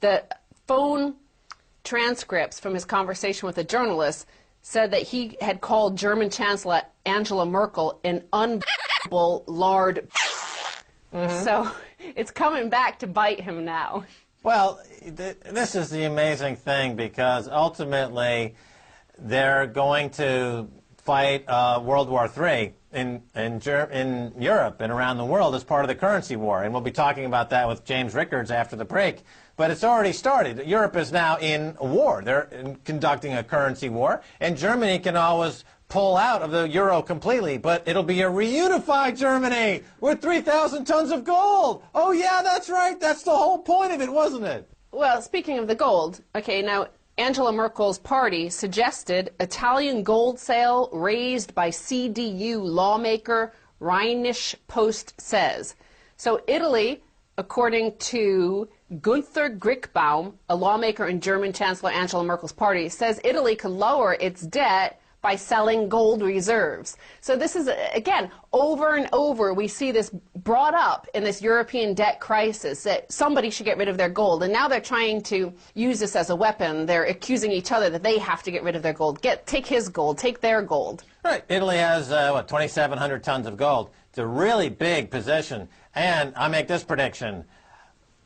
The phone transcripts from his conversation with a journalist said that he had called German Chancellor Angela Merkel an unbelievable lard. So it's coming back to bite him now. Well, this is the amazing thing, because ultimately they're going to fight World War III in Europe and around the world as part of the currency war. And we'll be talking about that with James Rickards after the break. But it's already started. Europe is now in a war. They're conducting a currency war. And Germany can always pull out of the euro completely, but it'll be a reunified Germany with 3,000 tons of gold. Oh, yeah, that's right. That's the whole point of it, wasn't it? Well, speaking of the gold, okay, now Angela Merkel's party suggested Italian gold sale raised by CDU lawmaker Rheinische Post says. So Italy, according to Gunther Grickbaum, a lawmaker in German Chancellor Angela Merkel's party, says Italy could lower its debt by selling gold reserves. So this is, again, over and over we see this brought up in this European debt crisis, that somebody should get rid of their gold. And now they're trying to use this as a weapon. They're accusing each other that they have to get rid of their gold. Take his gold, take their gold. Right. Italy has, 2,700 tons of gold. It's a really big position. And I make this prediction.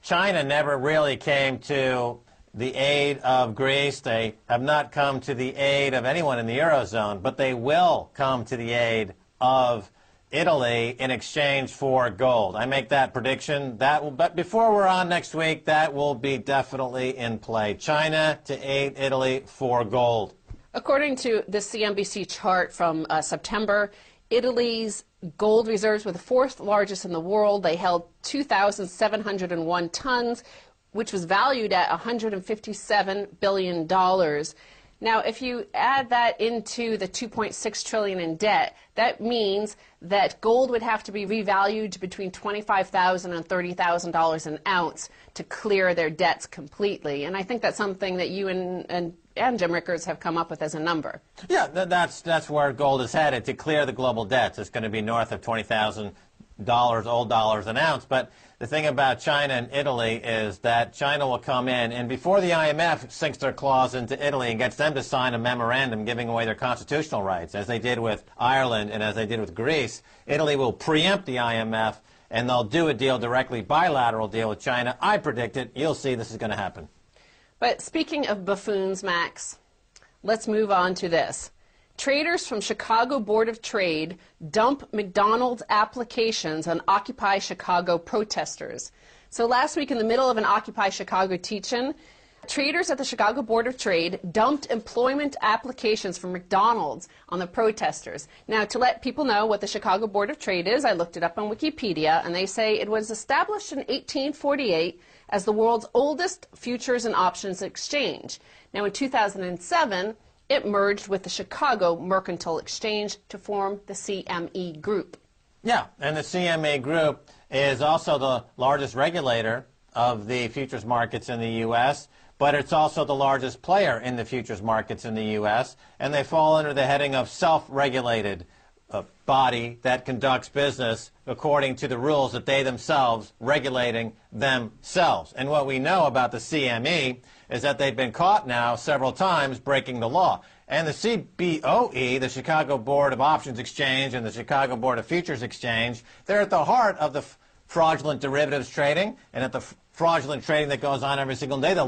China never really came to the aid of Greece. They have not come to the aid of anyone in the Eurozone, but they will come to the aid of Italy in exchange for gold. I make that prediction. But before we're on next week, that will be definitely in play. China to aid Italy for gold. According to the CNBC chart from September, Italy's gold reserves were the fourth largest in the world. They held 2,701 tons, which was valued at $157 billion. Now, if you add that into the $2.6 trillion in debt, that means that gold would have to be revalued between $25,000 and $30,000 an ounce to clear their debts completely. And I think that's something that you and Jim Rickards have come up with as a number. Yeah, that's where gold is headed, to clear the global debts. It's going to be north of $20,000 old dollars an ounce. But the thing about China and Italy is that China will come in, and before the IMF sinks their claws into Italy and gets them to sign a memorandum giving away their constitutional rights, as they did with Ireland and as they did with Greece, Italy will preempt the IMF, and they'll do a deal directly, bilateral deal with China. I predict it. You'll see this is going to happen. But speaking of buffoons, Max, let's move on to this. Traders from Chicago Board of Trade dump McDonald's applications on Occupy Chicago protesters. So last week, in the middle of an Occupy Chicago teach-in, traders at the Chicago Board of Trade dumped employment applications for McDonald's on the protesters. Now, to let people know what the Chicago Board of Trade is, I looked it up on Wikipedia, and they say it was established in 1848 as the world's oldest futures and options exchange. Now, in 2007, it merged with the Chicago Mercantile Exchange to form the CME Group. Yeah, and the CME Group is also the largest regulator of the futures markets in the U.S., but it's also the largest player in the futures markets in the U.S., and they fall under the heading of self-regulated body that conducts business according to the rules that they themselves regulating themselves. And what we know about the CME is that they've been caught now several times breaking the law. And the CBOE, the Chicago Board of Options Exchange, and the Chicago Board of Futures Exchange, they're at the heart of the fraudulent derivatives trading and at the fraudulent trading that goes on every single day, the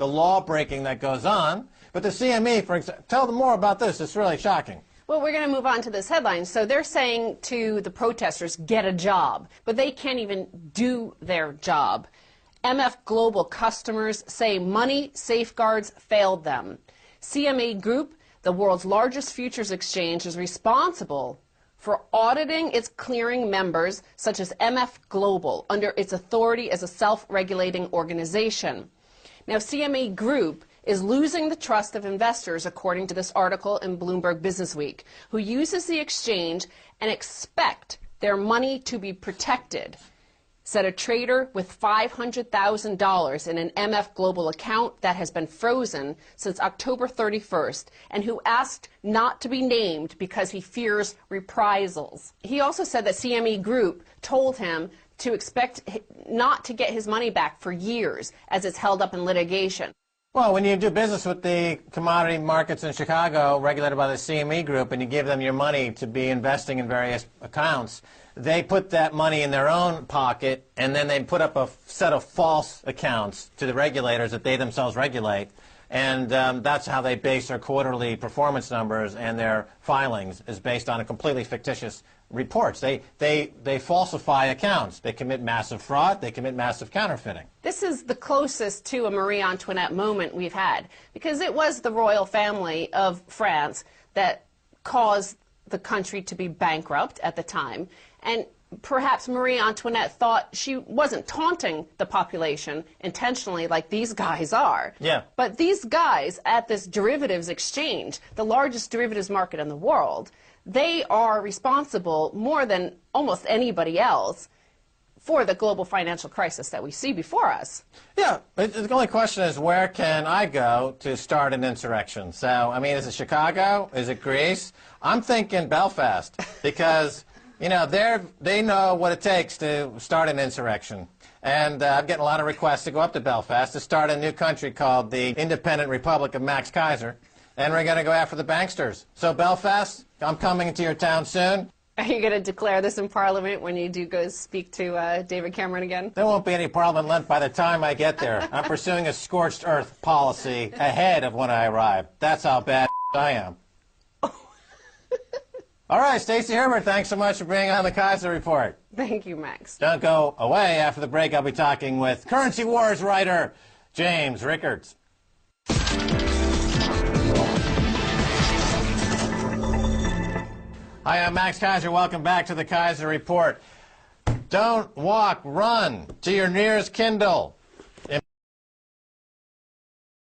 law breaking that goes on. But the CME, for example, tell them more about this. It's really shocking. Well, we're going to move on to this headline. So they're saying to the protesters, get a job, but they can't even do their job. MF Global customers say money safeguards failed them. CME Group, the world's largest futures exchange, is responsible for auditing its clearing members, such as MF Global, under its authority as a self-regulating organization. Now, CME Group is losing the trust of investors, according to this article in Bloomberg Businessweek, who uses the exchange and expect their money to be protected, said a trader with $500,000 in an MF Global account that has been frozen since October 31st, and who asked not to be named because he fears reprisals. He also said that CME Group told him to expect not to get his money back for years as it's held up in litigation. Well, when you do business with the commodity markets in Chicago, regulated by the CME Group, and you give them your money to be investing in various accounts, they put that money in their own pocket, and then they put up a set of false accounts to the regulators that they themselves regulate. And that's how they base their quarterly performance numbers, and their filings is based on a completely fictitious reports. They falsify accounts. They commit massive fraud. They commit massive counterfeiting. This is the closest to a Marie Antoinette moment we've had, because it was the royal family of France that caused the country to be bankrupt at the time. And perhaps Marie Antoinette thought she wasn't taunting the population intentionally like these guys are. Yeah. But these guys at this derivatives exchange, the largest derivatives market in the world, they are responsible more than almost anybody else for the global financial crisis that we see before us. Yeah, the only question is, where can I go to start an insurrection? So, I mean, is it Chicago? Is it Greece? I'm thinking Belfast, because, you know, they know what it takes to start an insurrection. And I'm getting a lot of requests to go up to Belfast to start a new country called the Independent Republic of Max Keiser. And we're going to go after the banksters. So, Belfast, I'm coming to your town soon. Are you going to declare this in Parliament when you do go speak to David Cameron again? There won't be any Parliament left by the time I get there. I'm pursuing a scorched earth policy ahead of when I arrive. That's how bad I am. All right, Stacey Herbert, thanks so much for being on the Keiser Report. Thank you, Max. Don't go away. After the break, I'll be talking with Currency Wars writer James Rickards. Hi, I'm Max Keiser. Welcome back to the Keiser Report. Don't walk, run to your nearest Kindle.